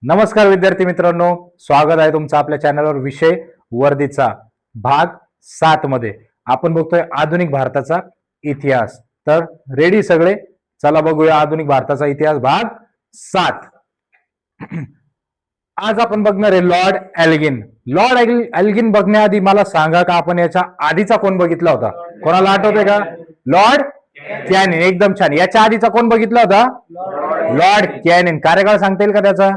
नमस्कार विद्यार्थी मित्रांनो, स्वागत आहे तुमचं आपल्या चॅनलवर. विषय वर्दीचा भाग 7 मध्ये आपण बघतोय आधुनिक भारताचा इतिहास. तर रेडी सगळे? चला बघूया आधुनिक भारताचा इतिहास भाग 7. आज आपण बघणार आहे लॉर्ड एल्गिन. लॉर्ड एल्गिन बघण्याआधी मला सांगा का आपण याच्या आधीचा कोण बघितला होता? कोणाला आठवतंय का? Lord Canin. एकदम छान. याच्या आधीचा कोण बघितला होता? Lord Canin. कार्यकाळ सांगता येईल का त्याचा?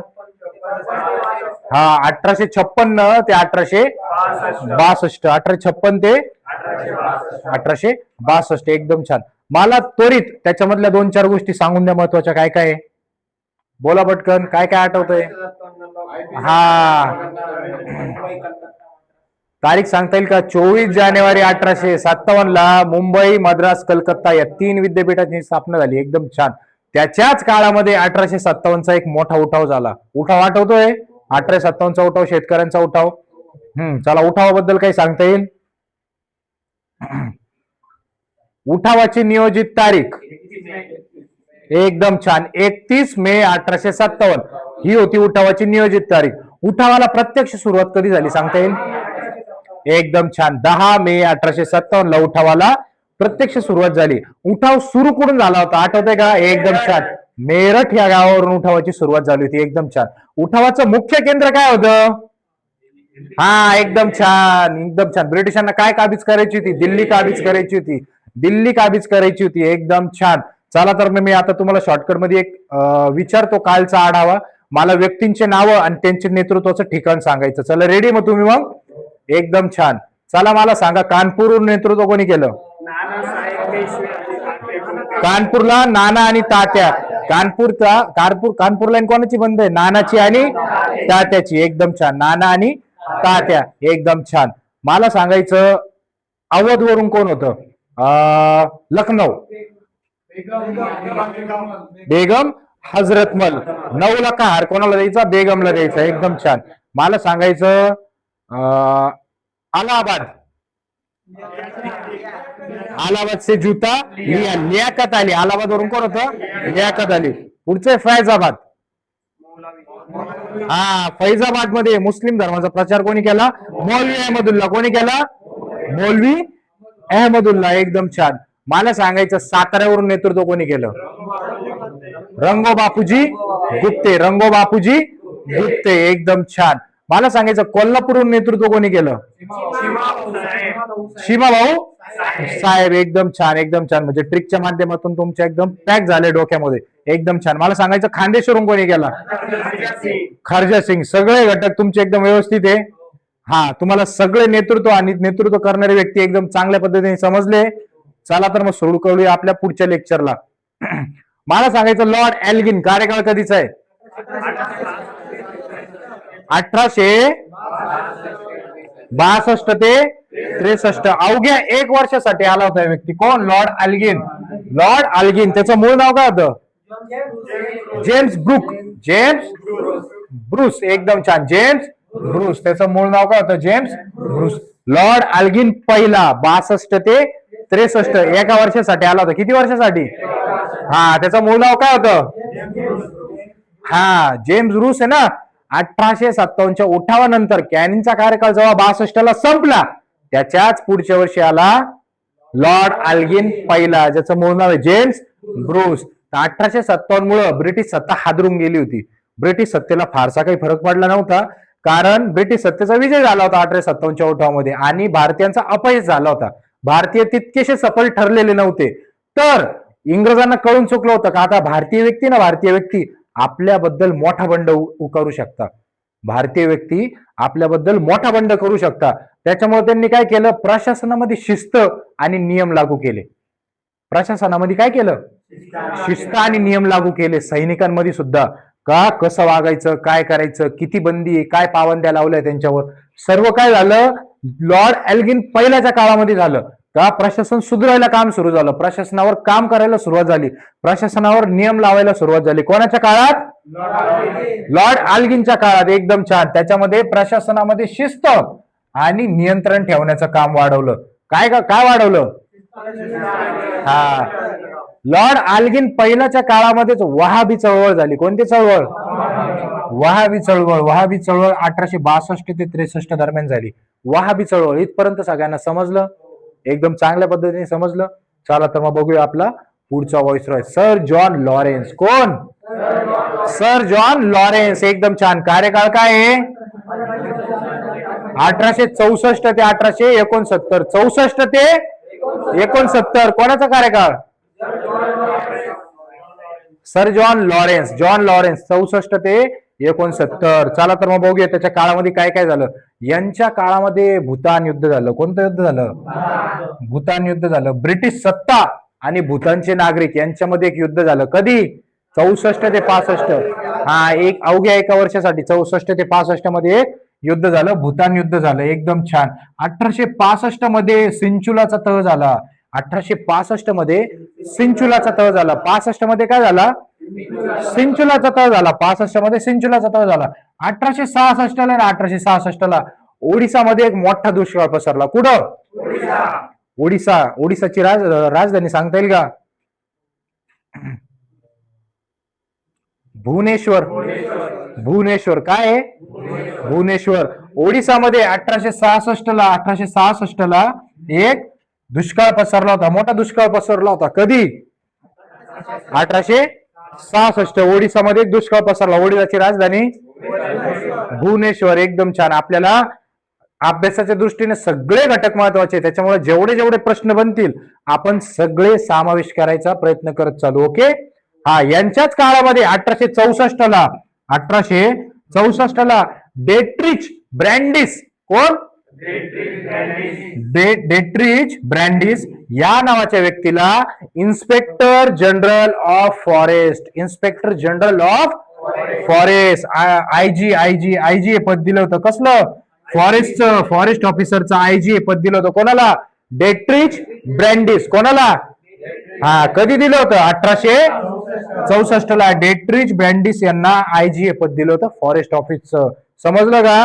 हा, 1856 ते 1862. 1856 ते 1862. एकदम छान. मला त्वरित त्याच्यामधल्या 2-4 गोष्टी सांगून द्या महत्वाच्या. काय काय बोला पटकन, काय काय आठवतंय? हा, तारीख सांगता येईल का? 24 जानेवारी 1857 ला मुंबई, मद्रास, कलकत्ता या 3 विद्यापीठांची स्थापना झाली. एकदम छान. त्याच्याच काळामध्ये 1857चा एक मोठा उठाव झाला. उठाव आठवतोय? 1857चा उठाव, शेतकऱ्यांचा उठाव. चला, उठावाबद्दल काही सांगता येईल? उठावाची नियोजित तारीख एकदम छान, 31 मे 1857 ही होती उठावाची नियोजित तारीख. उठावाला प्रत्यक्ष सुरुवात कधी झाली सांगता येईल? एकदम छान, 10 मे 1857 ला उठावाला प्रत्यक्ष सुरुवात झाली. उठाव सुरू कुठून झाला होता आठवतंय का? एकदम छान, मेरठ या गावावरून उठावाची सुरुवात झाली होती. एकदम छान. उठावाचं मुख्य केंद्र काय होतं? हा, एकदम छान, एकदम छान. ब्रिटिशांना काय काबीज करायची होती? दिल्ली काबीज करायची होती. दिल्ली काबीज करायची होती. एकदम छान. चला तर मी आता तुम्हाला शॉर्टकट मध्ये एक विचारतो कालचा आढावा. मला व्यक्तींचे नावं आणि त्यांचे नेतृत्वाचं ठिकाण सांगायचं. चला रेडी मग तुम्ही? मग एकदम छान. चला मला सांगा, कानपूर नेतृत्व कोणी केलं? कानपूरला नाना आणि तात्या. कानपूरला कोणाची बंद आहे? नानाची आणि तात्याची. एकदम छान, नाना आणि तात्या. एकदम छान. मला सांगायचं, अवध वरून कोण होतं? लखनौ, बेगम हजरतमल. 9 ला हार कोणाला द्यायचा? बेगमला द्यायचा. एकदम छान. मला सांगायचं, अलाहाबाद, अलाहाबाद से जूता लिया, लियाकत अली. अलाहाबाद वरून कोण होतं? लियाकत अली. पुढचे फैजाबाद. हा, फैजाबाद मध्ये मुस्लिम धर्माचा प्रचार कोणी केला? मौलवी अहमदुल्ला. कोणी केला? मौलवी अहमदुल्ला. एकदम छान. मला सांगायचं, साताऱ्यावरून नेतृत्व कोणी केलं? रंगो बापूजी गुप्ते. रंगो बापूजी गुप्ते. एकदम छान. मला सांगायचं, कोल्हापूरवरून नेतृत्व कोणी केलं? शिमाभाऊ साहेब. एकदम छान, एकदम छान. म्हणजे ट्रिकच्या माध्यमातून तुमच्या एकदम पॅक झाले डोक्यामध्ये. एकदम छान. मला सांगायचं, खानदेशवरून कोणी केला? खर्जा सिंग. सगळे घटक तुमचे एकदम व्यवस्थित आहे. हा, तुम्हाला सगळे नेतृत्व आणि नेतृत्व करणारे व्यक्ती एकदम चांगल्या पद्धतीने समजले. चला तर मग सुरू करूया आपल्या पुढच्या लेक्चरला. मला सांगायचं, लॉर्ड एल्गिन कार्यकाळ कधीचा आहे? 1862 ते 63. अवघ्या 1 वर्षासाठी आला होता व्यक्ती. कोण? Lord Elgin. Lord Elgin. त्याचं मूळ नाव काय होतं? James Brook. James Bruce. एकदम छान, जेम्स ब्रूस. त्याचं मूळ नाव काय होतं? James Bruce. लॉर्ड एल्गिन पहिला 62 ते 63 एका वर्षासाठी आला होता. किती वर्षासाठी? हा, त्याचं मूळ नाव काय होतं? हा, जेम्स ब्रूस आहे ना. 1857च्या उठावानंतर कॅनिनचा कार्यकाळ जेव्हा 62 ला संपला, त्याच्याच पुढच्या वर्षी आला लॉर्ड एल्गिन पहिला, ज्याचं मूळ नाव आहे जेम्स ब्रूस. 1857 मुळे ब्रिटिश सत्ता हादरून गेली होती. ब्रिटिश सत्तेला फारसा काही फरक पडला नव्हता, कारण ब्रिटिश सत्तेचा विजय झाला होता 1857च्या उठावामध्ये आणि भारतीयांचा अपयश झाला होता. भारतीय तितकेसे सफल ठरलेले नव्हते. तर इंग्रजांना कळून चुकलं होतं का आता भारतीय व्यक्ती आपल्याबद्दल मोठा बंड उकारू शकता. भारतीय व्यक्ती आपल्याबद्दल मोठा बंड करू शकता. त्याच्यामुळे त्यांनी काय केलं? प्रशासनामध्ये शिस्त आणि नियम लागू केले. प्रशासनामध्ये काय केलं? शिस्त आणि नियम लागू केले. सैनिकांमध्ये सुद्धा का कसं वागायचं, काय करायचं, किती बंदी आहे, काय पाबंद्या लावल्या त्यांच्यावर, सर्व काय झालं लॉर्ड एल्गिन पहिल्याच्या काळामध्ये झालं. का प्रशासन सुधारायला काम सुरू झालं. प्रशासनावर काम करायला सुरुवात झाली. प्रशासनावर नियम लावायला सुरुवात झाली. कोणाच्या काळात? लॉर्ड एल्गिनच्या काळात. एकदम छान. त्याच्यामध्ये प्रशासनामध्ये शिस्त आणि नियंत्रण ठेवण्याचं काम वाढवलं. काय वाढवलं? हा, लॉर्ड एल्गिन पहिल्याच्या काळामध्येच वहाबी चळवळ झाली. कोणती चळवळ? वहाबी चळवळ. वहाबी चळवळ 1862 ते 63 दरम्यान झाली. वहाबी चळवळ इथपर्यंत सगळ्यांना समजलं, एकदम चांगल्या पद्धतीने समजलं. चला तर मग बघूया आपला पुढचा व्हॉइसरॉय, सर जॉन लॉरेन्स. कोण? Sir John Lawrence. एकदम छान. कार्यकाळ काय आहे? 1864 ते 1869. 64 ते 69 कोणाचा कार्यकाळ? Sir John Lawrence. John Lawrence 64 ते 69. चला तर मग बघूया त्याच्या काळामध्ये काय काय झालं. यांच्या काळामध्ये भूतान युद्ध झालं. कोणतं युद्ध झालं? भूतान युद्ध झालं. ब्रिटिश सत्ता आणि भूतानचे नागरिक यांच्यामध्ये एक युद्ध झालं. कधी? 64 ते 65. हा, एक अवघ्या एका वर्षासाठी 64 ते 65 मध्ये एक युद्ध झालं, भूतान युद्ध झालं. एकदम छान. 1865 मध्ये सिंचुलाचा तह झाला. 1865 मध्ये सिंचुलाचा तह झाला. 65 मध्ये काय झाला? सिंचुलाचा तह झाला. 65 मध्ये सिंचुलाचा तह झाला. 1866 ला 1866 ला ओडिसामध्ये एक मोठा दुष्काळ पसरला. कुठं? ओडिसा. ओडिसाची राजधानी सांगता येईल का? भुवनेश्वर. भुवनेश्वर. काय आहे? भुवनेश्वर. ओडिसामध्ये 1866 ला एक दुष्काळ पसरला होता, मोठा दुष्काळ पसरला होता. कधी? 1866. ओडिसामध्ये एक दुष्काळ पसरला. ओडिसाची राजधानी भुवनेश्वर. एकदम छान. आपल्याला अभ्यासाच्या दृष्टीने सगळे घटक महत्वाचे, त्याच्यामुळे जेवढे जेवढे प्रश्न बनतील आपण सगळे समावेश करायचा प्रयत्न करत चालू. ओके. हा, यांच्याच काळामध्ये 1864 ला डेट्रिच ब्रँडिस. कोण? डेट्रिच ब्रँडिस या नावाच्या व्यक्तीला inspector general of forest, inspector general of forest, IG हे पद दिलं होतं. कसलं? फॉरेस्टचं, फॉरेस्ट ऑफिसरचं आयजी हे पद दिलं होतं. कोणाला? डेट्रिच ब्रँडिस. कोणाला? हा, कधी दिलं होतं? 1864 ला डेट्रिच ब्रँडिस यांना आयजी हे पद दिलं होतं फॉरेस्ट ऑफिसचं. समजलं का?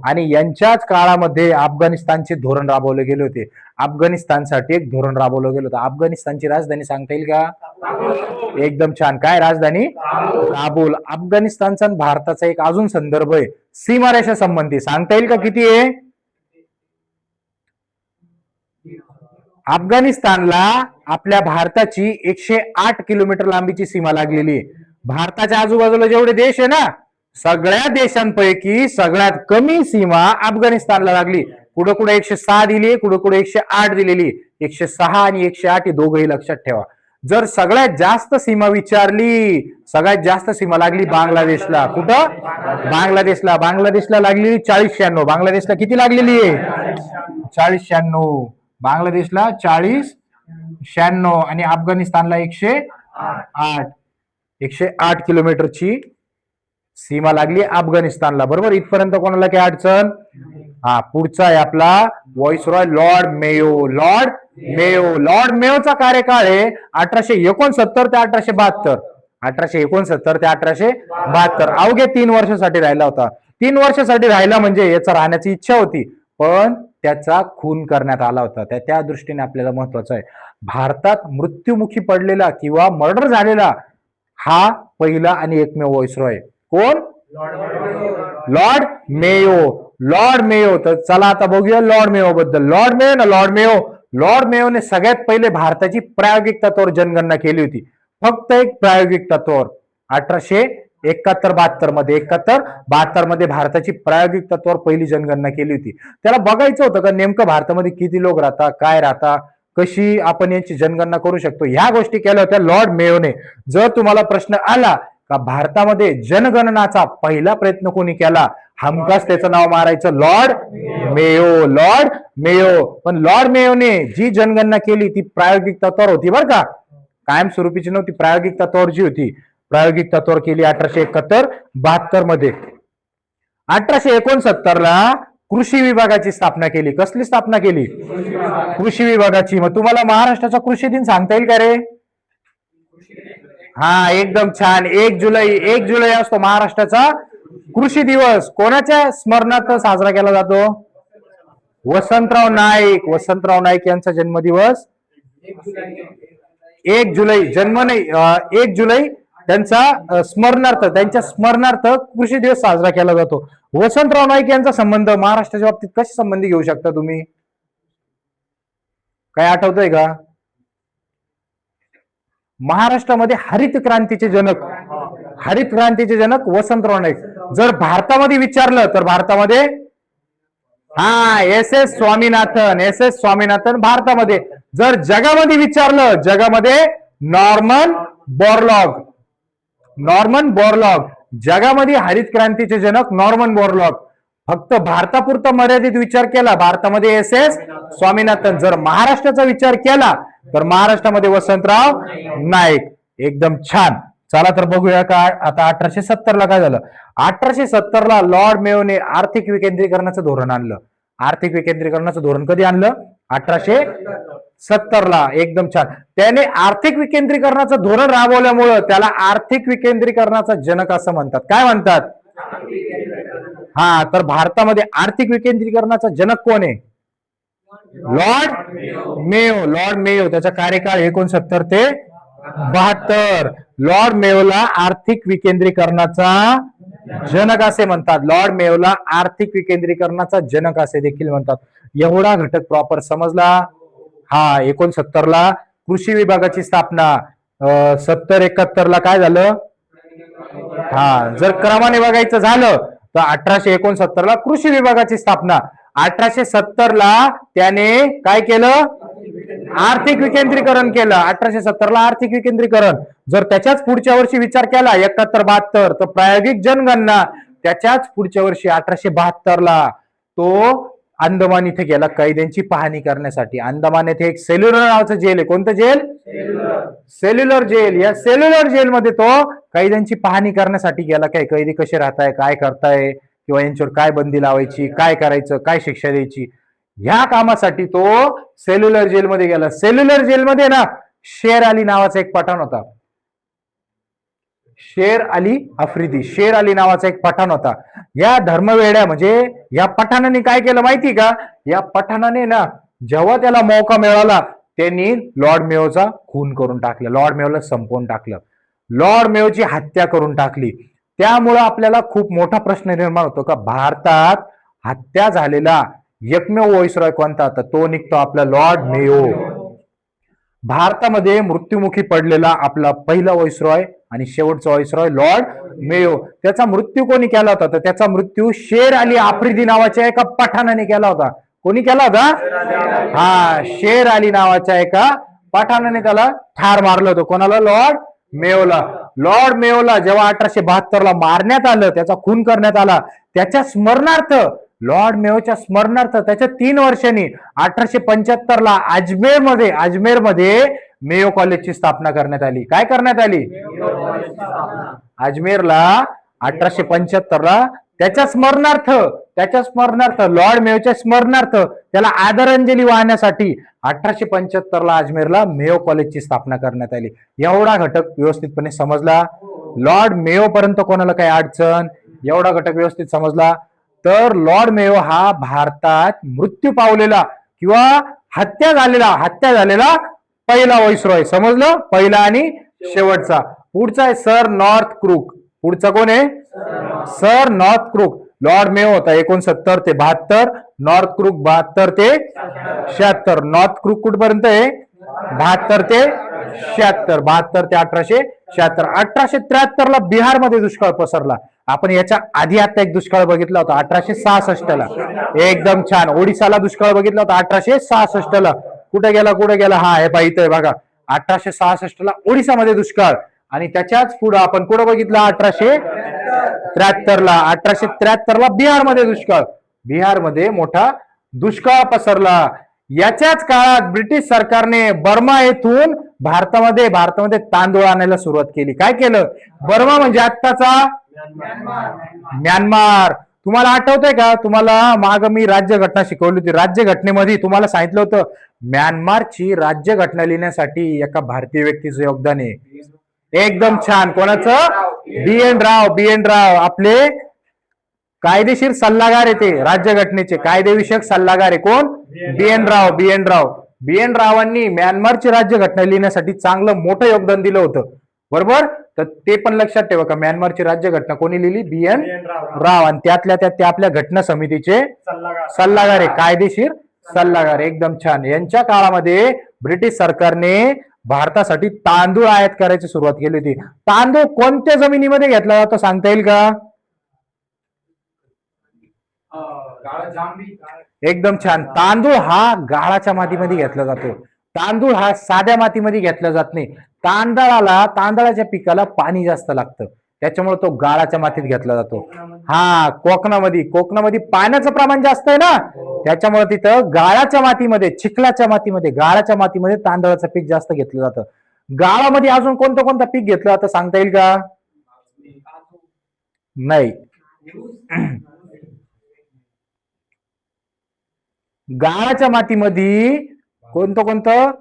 आणि यांच्याच काळामध्ये अफगाणिस्तानचे धोरण राबवले गेले होते. अफगाणिस्तानसाठी एक धोरण राबवलं गेलं होतं. अफगाणिस्तानची राजधानी सांगता येईल का? एकदम छान. काय राजधानी? काबूल. अफगाणिस्तानचा आणि भारताचा एक अजून संदर्भ आहे सीमारेषा संबंधी. सांगता येईल का किती आहे? अफगाणिस्तानला आपल्या भारताची 108 किलोमीटर लांबीची सीमा लागलेली आहे. भारताच्या आजूबाजूला जेवढे देश आहे ना, सगळ्या देशांपैकी सगळ्यात कमी सीमा अफगाणिस्तानला लागली. कुठं कुठं 106 दिली, कुठं कुठं 108 दिलेली. 106 आणि 108 हे दोघंही लक्षात ठेवा. जर सगळ्यात जास्त सीमा विचारली, सगळ्यात जास्त सीमा लागली बांगलादेशला. कुठं? बांगलादेशला. बांगलादेशला लागलेली 40-96. बांगलादेशला किती लागलेली आहे? 40-96. बांगलादेशला 40-96 आणि अफगाणिस्तानला 108 किलोमीटरची सीमा लागली अफगाणिस्तानला. बरोबर. इथपर्यंत कोणाला काय अडचण? हा, पुढचा आहे आपला viceroy Lord Mayo. Lord Mayo. Lord मेयोचा कार्यकाळ आहे 1869 ते 1872. 1869 ते 1872. अवघे 3 वर्षासाठी राहिला होता. 3 वर्षासाठी राहिला म्हणजे याचा राहण्याची इच्छा होती, पण त्याचा खून करण्यात आला होता. त्या दृष्टीने आपल्याला महत्वाचं आहे, भारतात मृत्युमुखी पडलेला किंवा मर्डर झालेला हा पहिला आणि एकमेव व्हॉइसरॉय. कोण? Lord Mayo. Lord Mayo. तर चला आता बघूया लॉर्ड मेयो बद्दल. लॉर्ड मेयो ना, लॉर्ड मेयो. लॉर्ड मेयोने सगळ्यात पहिले भारताची प्रायोगिक तत्वावर जनगणना केली होती. फक्त एक प्रायोगिक तत्वावर 1871-72 मध्ये 71-72 मध्ये भारताची प्रायोगिक तत्वावर पहिली जनगणना केली होती. त्याला बघायचं होतं का नेमकं भारतामध्ये किती लोक राहतात, काय राहतात, कशी आपण यांची जनगणना करू शकतो, ह्या गोष्टी केल्या होत्या लॉर्ड मेयोने. जर तुम्हाला प्रश्न आला का भारतामध्ये जनगणनाचा पहिला प्रयत्न कोणी केला, हमखास त्याचं नाव मारायचं लॉर्ड मेयो. Lord Mayo. पण लॉर्ड मेयोने जी जनगणना केली ती प्रायोगिक तत्वावर होती बरं का, कायमस्वरूपीची नव्हती. प्रायोगिक तत्वावर जी होती, प्रायोगिक तत्वावर केली 1871-72 मध्ये. 1869 ला कृषी विभागाची स्थापना केली. कसली स्थापना केली? कृषी विभागाची. मग तुम्हाला महाराष्ट्राचा कृषी दिन सांगता येईल का रे? हा, एकदम छान. 1 जुलै असतो महाराष्ट्राचा कृषी दिवस. कोणाच्या स्मरणार्थ साजरा केला जातो? वसंतराव नाईक. वसंतराव नाईक यांचा जन्मदिवस 1 जुलै. जन्म नाही, 1 जुलै त्यांचा स्मरणार्थ, त्यांच्या स्मरणार्थ कृषी दिवस साजरा केला जातो. वसंतराव नाईक यांचा संबंध महाराष्ट्राच्या बाबतीत कसे संबंधी घेऊ शकता तुम्ही? काय आठवतंय का? महाराष्ट्रामध्ये हरित क्रांतीचे जनक वसंतराव नाईक. जर भारतामध्ये विचारलं तर भारतामध्ये एस एस स्वामीनाथन भारतामध्ये. जर जगामध्ये विचारलं, जगामध्ये नॉर्मन बोरलॉग. जगामध्ये हरित क्रांतीचे जनक नॉर्मन बोरलॉग. फक्त भारतापुरता मर्यादित विचार केला, भारतामध्ये एस एस स्वामीनाथन. जर महाराष्ट्राचा विचार केला तर महाराष्ट्रामध्ये वसंतराव नाईक. एकदम छान. चला तर बघूया का आता 1870 ला काय झालं. 1870 ला लॉर्ड मेयोने आर्थिक विकेंद्रीकरणाचं धोरण आणलं. आर्थिक विकेंद्रीकरणाचं धोरण कधी आणलं? 1870 ला. एकदम छान. त्याने आर्थिक विकेंद्रीकरणाचं धोरण राबवल्यामुळं त्याला आर्थिक विकेंद्रीकरणाचा जनक असं म्हणतात. काय म्हणतात? तर भारतामध्ये आर्थिक विकेंद्रीकरणाचा जनक कोण आहे? Lord Mayo. त्याचा कार्यकाळ 69 ते 72. लॉर्ड मेयोला आर्थिक विकेंद्रीकरणाचा जनक असे म्हणतात. लॉर्ड मेयोला आर्थिक विकेंद्रीकरणाचा जनक असे देखील म्हणतात. एवढा घटक प्रॉपर समजला. 69 ला कृषी विभागाची स्थापना. 70-71 ला काय झालं? जर क्रमाने बघायचं झालं तर 1869 ला कृषी विभागाची स्थापना. 1870 ला त्याने काय केलं? आर्थिक विकेंद्रीकरण केलं. 1870 ला आर्थिक विकेंद्रीकरण. जर त्याच्याच पुढच्या वर्षी विचार केला 71-72 तर प्रायोगिक जनगणना. त्याच्याच पुढच्या वर्षी 1872 ला तो अंदमान इथे गेला कैद्यांची पाहणी करण्यासाठी. अंदमान येथे एक सेल्युलर नावाचं जेल आहे. कोणतं जेल? Cellular jail. या सेल्युलर जेलमध्ये तो कैद्यांची पाहणी करण्यासाठी गेला. काय कैदी कसे राहताय, काय करताय, किंवा यांच्यावर काय बंदी लावायची, काय करायचं, काय शिक्षा द्यायची, ह्या कामासाठी तो सेल्युलर जेलमध्ये गेला. सेल्युलर जेलमध्ये ना शेर अली नावाचा एक पठाण होता. शेर अली नावाचा एक पठाण होता. या धर्मवेड्या म्हणजे या पठाणाने काय केलं माहिती का? या पठाणाने ना जेव्हा त्याला मौका मिळाला त्यांनी लॉर्ड मेयोचा खून करून टाकलं. लॉर्ड मेयोला संपवून टाकलं. लॉर्ड मेयोची हत्या करून टाकली. त्यामुळं आपल्याला खूप मोठा प्रश्न निर्माण होतो का भारतात हत्या झालेला एकमेव व्हाईसरॉय कोणता? तर तो निघतो आपला लॉर्ड मेयो. भारतामध्ये मृत्युमुखी पडलेला आपला पहिला व्हाईसरॉय आणि शेवटचा व्हाईसरॉय लॉर्ड मेयो. त्याचा मृत्यू कोणी केला होता? तर त्याचा मृत्यू शेर अली आफ्रिदी नावाच्या एका पठाणाने केला होता. कोणी केला होता? शेर अली नावाच्या एका पठाणाने त्याला ठार मारलं होतं. कोणाला? लॉर्ड मेयोला. लॉर्ड मेयोला जेव्हा 1872 ला मारण्यात आलं, त्याचा खून करण्यात आला, त्याच्या स्मरणार्थ लॉर्ड मेयोच्या स्मरणार्थ त्याच्या 3 वर्षांनी 1875 ला अजमेरमध्ये मेयो कॉलेजची स्थापना करण्यात आली. काय करण्यात आली? अजमेरला 1875 ला त्याच्या स्मरणार्थ लॉर्ड मेयोच्या स्मरणार्थ त्याला आदरांजली वाहण्यासाठी 1875 ला अजमेरला मेयो कॉलेजची स्थापना करण्यात आली. एवढा घटक व्यवस्थितपणे समजला. लॉर्ड मेयो पर्यंत कोणाला काही अडचण? एवढा घटक व्यवस्थित समजला तर लॉर्ड मेयो हा भारतात मृत्यू पावलेला किंवा हत्या झालेला पहिला व्हाईसरॉय. समजलं? पहिला आणि शेवटचा. पुढचा आहे सर नॉर्थ क्रूक. पुढचा कोण आहे? Sir north crook. Lord Mayo होता 69 ते 72. नॉर्थ क्रूक 72 ते 76. नॉर्थ क्रूक कुठपर्यंत आहे? 72 ते 76. 72 ते 1876. 1873 ला बिहारमध्ये दुष्काळ पसरला. आपण याच्या आधी आता एक दुष्काळ बघितला होता 1866 ला. एकदम छान. ओडिसाला दुष्काळ बघितला होता 1866 ला. कुठे गेला? हे पाहिजे बघा 1866 ला ओडिसामध्ये दुष्काळ. आणि त्याच्याच पुढे आपण कुठं बघितला? 1873 ला. 1873 ला बिहारमध्ये दुष्काळ. बिहारमध्ये मोठा दुष्काळ पसरला. याच्याच काळात ब्रिटिश सरकारने बर्मा येथून भारतामध्ये तांदूळ आणायला सुरुवात केली. काय केलं? बर्मा म्हणजे आत्ताचा म्यानमार. तुम्हाला आठवतंय का? तुम्हाला माग मी राज्यघटना शिकवली होती. राज्यघटनेमध्ये तुम्हाला सांगितलं होतं म्यानमारची राज्यघटना लिहिण्यासाठी एका भारतीय व्यक्तीचं योगदान आहे. एकदम छान. कोणाचं? बी एन राव. आपले कायदेशीर सल्लागार आहे ते. राज्यघटनेचे कायदेविषयक सल्लागार आहे. कोण? बी एन रावांनी म्यानमारची राज्यघटना लिहिण्यासाठी चांगलं मोठं योगदान दिलं होतं. बरोबर. तर ते पण लक्षात ठेवा का म्यानमारची राज्यघटना कोणी लिहिली? BN राव. आणि त्यातल्या त्यात ते आपल्या घटना समितीचे सल्लागार आहे, कायदेशीर सल्लागार. एकदम छान. यांच्या काळामध्ये ब्रिटिश सरकारने भारतासाठी तांदूळ आयात करायची सुरुवात केली होती. तांदूळ कोणत्या जमिनीमध्ये घेतला जातो सांगता येईल का? एकदम छान. तांदूळ हा गाळाच्या मातीमध्ये घेतला जातो. तांदूळ हा साध्या मातीमध्ये घेतला जात नाही. तांदळाच्या पिकाला पाणी जास्त लागतं, त्याच्यामुळे तो गाळाच्या मातीत घेतला जातो. हा, कोकणामध्ये पाण्याचं प्रमाण जास्त आहे ना, त्याच्यामुळे तिथं गाळाच्या मातीमध्ये, चिखलाच्या मातीमध्ये, गाळाच्या मातीमध्ये तांदळाचं पीक जास्त घेतलं जातं. गाळामध्ये अजून कोणतं पीक घेतलं जातं सांगता येईल का? नाही. गाळाच्या मातीमध्ये कोणतं?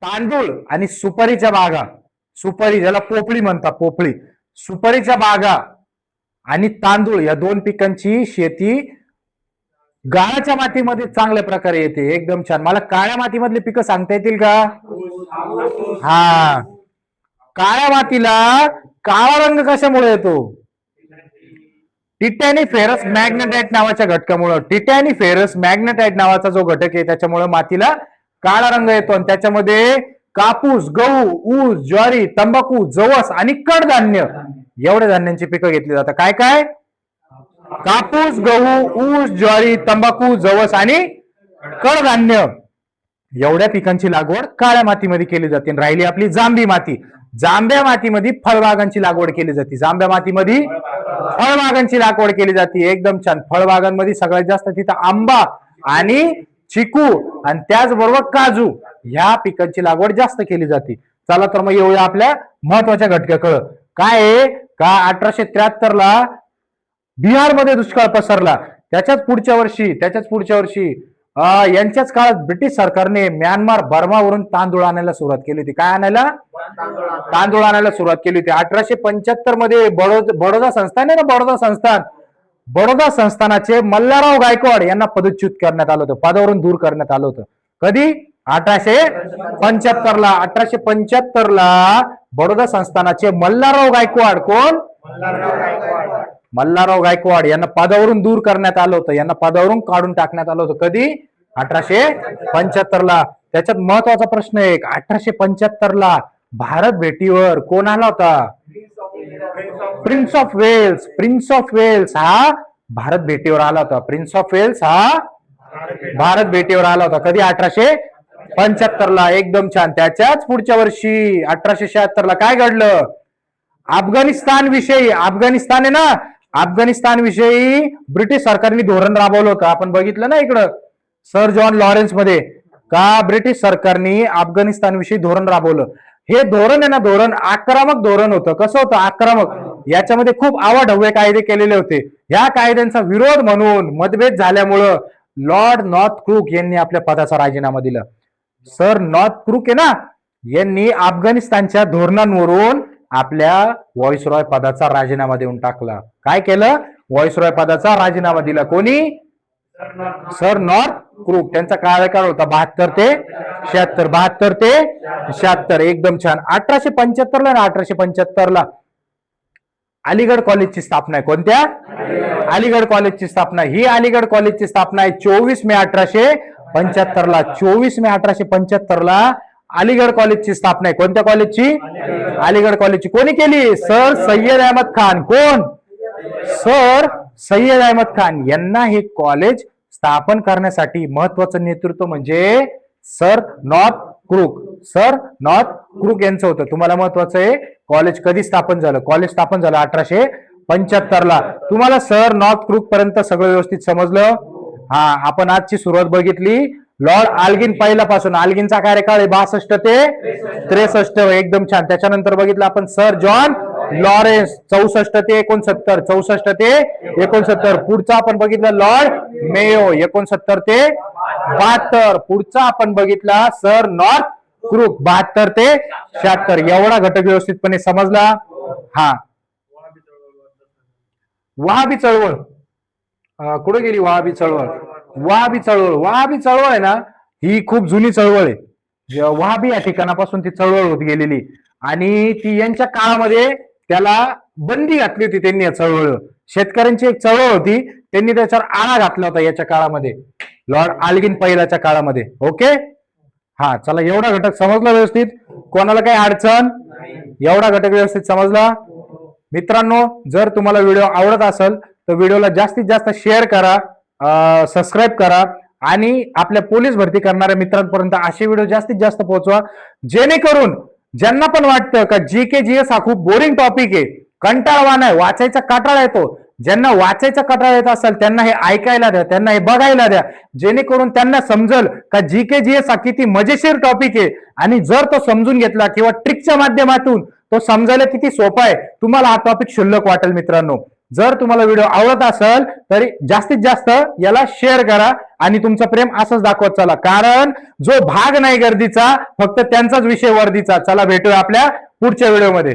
तांदूळ आणि सुपारीच्या बागा. सुपारी ज्याला पोपळी म्हणतात, पोपळी. सुपारीच्या बागा आणि तांदूळ या दोन पिकांची शेती गाळाच्या मातीमध्ये चांगल्या प्रकारे येते. एकदम छान. मला काळ्या मातीमधली पिकं सांगता येतील का? हा, काळ्या मातीला काळा रंग कशामुळे येतो? टिटॅनी फेरस मॅग्नेटाइट नावाच्या घटकामुळे. टिटॅनी फेरस मॅग्नेटाइट नावाचा जो घटक आहे त्याच्यामुळे मातीला काळा रंग येतो. आणि त्याच्यामध्ये कापूस, गहू, ऊस, ज्वारी, तंबाखू, जवस आणि कडधान्य एवढ्या धान्यांची पिकं घेतली जातात. काय काय? कापूस, गहू, ऊस, ज्वारी, तंबाखू, जवस आणि कडधान्य एवढ्या पिकांची लागवड काळ्या मातीमध्ये केली जाते. राहिली आपली जांभी माती. जांभ्या मातीमध्ये फळबागांची लागवड केली जाते. जांभ्या मातीमध्ये फळबागांची लागवड केली जाते. एकदम छान. फळबागांमध्ये सगळ्यात जास्त तिथं आंबा आणि चिकू आणि त्याचबरोबर काजू ह्या पिकांची लागवड जास्त केली जाते. चला तर मग येऊया आपल्या महत्वाच्या घटकाकडे. काय आहे का 1873 ला बिहारमध्ये दुष्काळ पसरला. त्याच्याच पुढच्या वर्षी यांच्याच काळात ब्रिटिश सरकारने म्यानमार, बर्मावरून तांदूळ आणायला सुरुवात केली होती. काय आणायला? तांदूळ आणायला सुरुवात केली होती. 1875 मध्ये बडोदा संस्थान आहे ना, बडोदा संस्थानाचे मल्हारराव गायकवाड यांना पदच्युत करण्यात आलं होतं, पदावरून दूर करण्यात आलं होतं. कधी? 1875 ला. 1875 ला बडोदा संस्थानाचे मल्हारराव गायकवाड. कोण? मल्हारराव गायकवाड यांना पदावरून दूर करण्यात आलं होतं, यांना पदावरून काढून टाकण्यात आलं होतं. कधी? 1875 ला. त्याच्यात महत्वाचा प्रश्न आहे. 1875 ला भारत भेटीवर कोण आला होता? Prince of Wales. Prince of Wales हा भारत भेटीवर आला होता. प्रिन्स ऑफ वेल्स हा भारत भेटीवर आला होता. कधी? 1875 ला. एकदम छान. त्याच्याच पुढच्या वर्षी 1876 ला काय घडलं? अफगाणिस्तान आहे ना, अफगाणिस्तान विषयी ब्रिटिश सरकारने धोरण राबवलं होतं. आपण बघितलं ना इकडं सर जॉन लॉरेन्स मध्ये का ब्रिटिश सरकारने अफगाणिस्तान विषयी धोरण राबवलं. हे धोरण आहे ना, धोरण आक्रमक धोरण होतं. कसं होतं? आक्रमक. याच्यामध्ये खूप आवाढव्य कायदे केलेले होते. या कायद्यांचा विरोध म्हणून मतभेद झाल्यामुळं लॉर्ड नॉर्थ क्रूक यांनी आपल्या पदाचा राजीनामा दिला. सर नॉर्थ क्रूक आहे ना, यांनी अफगाणिस्तानच्या धोरणांवरून आपल्या व्हॉइसरॉय पदाचा राजीनामा देऊन टाकला. काय केलं? व्हॉइसरॉय पदाचा राजीनामा दिला. कोणी? Sir north crook. त्यांचा कार्यकाळ होता 72 ते 76. एकदम छान. 1875 ला ना, 1875 ला अलीगड कॉलेजची स्थापना आहे. कोणत्या? अलीगड कॉलेजची स्थापना. ही अलीगड कॉलेजची स्थापना आहे 24 मे 1875 ला. 24 मे 1875 ला अलीगड कॉलेजची स्थापना आहे. कोणत्या कॉलेजची? अलीगड कॉलेजची. कोणी केली? सर सय्यद अहमद खान. कोण? सर सय्यद अहमद खान यांना हे कॉलेज स्थापन करण्यासाठी महत्वाचं नेतृत्व म्हणजे sir north crook. Sir north crook यांचं होतं. तुम्हाला महत्वाचं आहे कॉलेज कधी स्थापन झालं? कॉलेज स्थापन झालं 1875 ला. तुम्हाला सर नॉर्थ क्रूक पर्यंत सगळं व्यवस्थित समजलं? हा, आपण आजची सुरुवात बघितली लॉर्ड आल्गिन पहिल्यापासून. आल्गिनचा कार्यकाळ आहे 62 ते 63. एकदम छान. त्याच्यानंतर बघितलं आपण सर जॉन लॉरेन्स 64 ते 69. 64 ते 69. पुढचा आपण बघितलं लॉर्ड मेयो 69 ते 72. पुढचा आपण बघितला सर नॉर्थ क्रूक 72 ते 76. एवढा घटक व्यवस्थितपणे समजला? हा. वहाबी चळवळ कुठे गेली? वहाबी चळवळ आहे ना, ही खूप जुनी चळवळ आहे. वहाबी या ठिकाणापासून ती चळवळ होत गेलेली आणि ती यांच्या काळामध्ये त्याला बंदी घातली होती त्यांनी या चळवळ. शेतकऱ्यांची एक चळवळ होती, त्यांनी त्याच्यावर आळा घातला होता याच्या काळामध्ये, लॉर्ड आल्गिन पहिल्याच्या काळामध्ये. ओके, हा चला, एवढा घटक समजला व्यवस्थित? कोणाला काही अडचण? एवढा घटक व्यवस्थित समजला मित्रांनो? जर तुम्हाला व्हिडिओ आवडत असेल तर व्हिडिओला जास्तीत जास्त शेअर करा, सबस्क्राईब करा आणि आपल्या पोलीस भरती करणाऱ्या मित्रांपर्यंत असे व्हिडिओ जास्तीत जास्त पोहोचवा, जेणेकरून ज्यांना पण वाटतं का जीके जीएस हा खूप बोरिंग टॉपिक आहे, कंटाळवाणा आहे, वाचायचा कंटाळा येतो, ज्यांना वाचायचा कंटाळा येत असेल त्यांना हे ऐकायला द्या, त्यांना हे बघायला द्या, जेणेकरून त्यांना समजेल का जीके जीएस हा किती मजेशीर टॉपिक आहे. आणि जर तो समजून घेतला किंवा ट्रिकच्या माध्यमातून तो समजायला किती सोपा आहे, तुम्हाला हा टॉपिक क्षुल्लक वाटेल. मित्रांनो, जर तुम्हाला व्हिडिओ आवडत असेल तरी जास्तीत जास्त याला शेअर करा आणि तुमचं प्रेम असंच दाखवत चला, कारण जो भाग नाही गर्दीचा फक्त त्यांचाच विषय वर्दीचा. चला, भेटूया आपल्या पुढच्या व्हिडिओमध्ये.